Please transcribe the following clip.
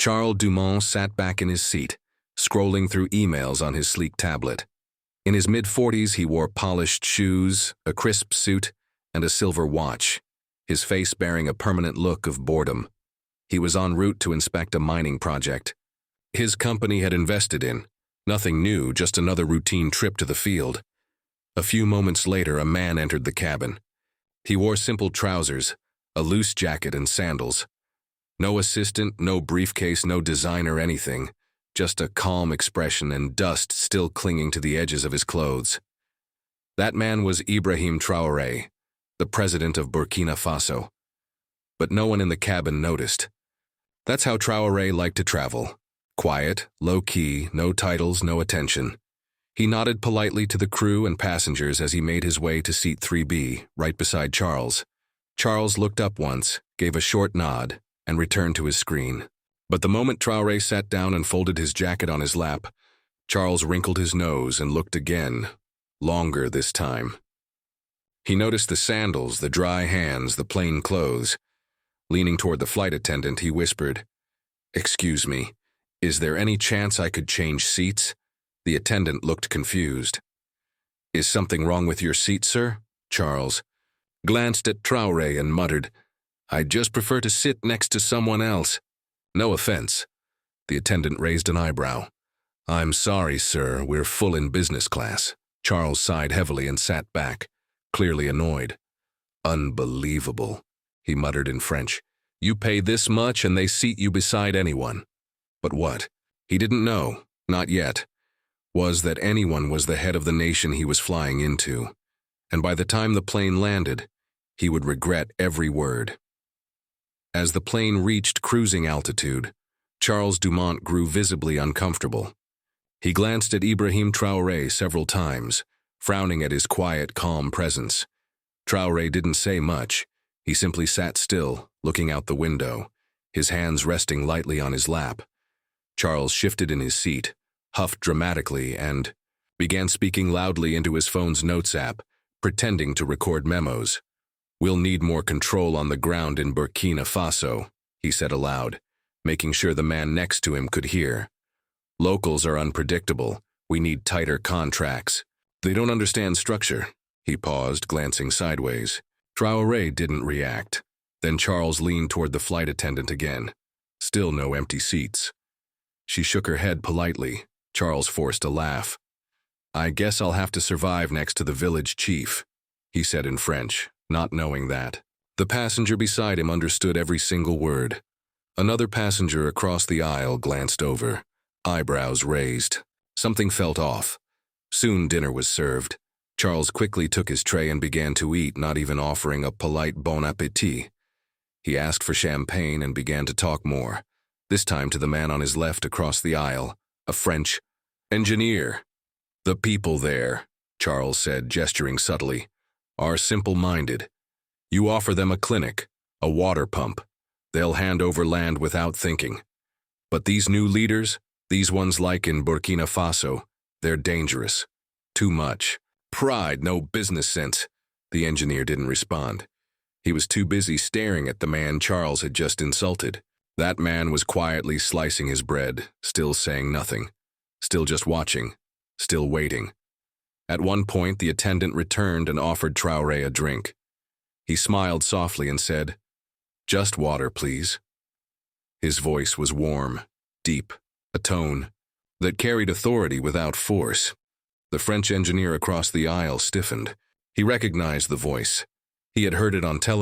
Charles Dumont sat back in his seat, scrolling through emails on his sleek tablet. In his mid-40s, he wore polished shoes, a crisp suit, and a silver watch, his face bearing a permanent look of boredom. He was en route to inspect a mining project his company had invested in. Nothing new, just another routine trip to the field. A few moments later, a man entered the cabin. He wore simple trousers, a loose jacket, and sandals. No assistant, no briefcase, no designer, anything. Just a calm expression and dust still clinging to the edges of his clothes. That man was Ibrahim Traoré, the president of Burkina Faso. But no one in the cabin noticed. That's how Traoré liked to travel. Quiet, low-key, no titles, no attention. He nodded politely to the crew and passengers as he made his way to seat 3B, right beside Charles. Charles looked up once, gave a short nod, and returned to his screen. But the moment Traoré sat down and folded his jacket on his lap, Charles wrinkled his nose and looked again, longer this time. He noticed the sandals, the dry hands, the plain clothes. Leaning toward the flight attendant, he whispered, "Excuse me, is there any chance I could change seats?" The attendant looked confused. "Is something wrong with your seat, sir?" Charles glanced at Traoré and muttered, "I'd just prefer to sit next to someone else." "No offense." The attendant raised an eyebrow. "I'm sorry, sir, we're full in business class." Charles sighed heavily and sat back, clearly annoyed. "Unbelievable," he muttered in French. "You pay this much and they seat you beside anyone." But what? He didn't know, not yet, was that anyone was the head of the nation he was flying into. And by the time the plane landed, he would regret every word. As the plane reached cruising altitude, Charles Dumont grew visibly uncomfortable. He glanced at Ibrahim Traoré several times, frowning at his quiet, calm presence. Traoré didn't say much. He simply sat still, looking out the window, his hands resting lightly on his lap. Charles shifted in his seat, huffed dramatically, and began speaking loudly into his phone's notes app, pretending to record memos. "We'll need more control on the ground in Burkina Faso," he said aloud, making sure the man next to him could hear. "Locals are unpredictable. We need tighter contracts. They don't understand structure." He paused, glancing sideways. Traoré didn't react. Then Charles leaned toward the flight attendant again. Still no empty seats. She shook her head politely. Charles forced a laugh. "I guess I'll have to survive next to the village chief," he said in French, not knowing that. The passenger beside him understood every single word. Another passenger across the aisle glanced over, eyebrows raised. Something felt off. Soon dinner was served. Charles quickly took his tray and began to eat, not even offering a polite bon appétit. He asked for champagne and began to talk more, this time to the man on his left across the aisle, a French engineer. "The people there," Charles said, gesturing subtly, "are simple-minded. You offer them a clinic, a water pump. They'll hand over land without thinking. But these new leaders, these ones like in Burkina Faso, they're dangerous. Too much. Pride, no business sense." The engineer didn't respond. He was too busy staring at the man Charles had just insulted. That man was quietly slicing his bread, still saying nothing, still just watching, still waiting. At one point, the attendant returned and offered Traoré a drink. He smiled softly and said, "Just water, please." His voice was warm, deep, a tone that carried authority without force. The French engineer across the aisle stiffened. He recognized the voice. He had heard it on television.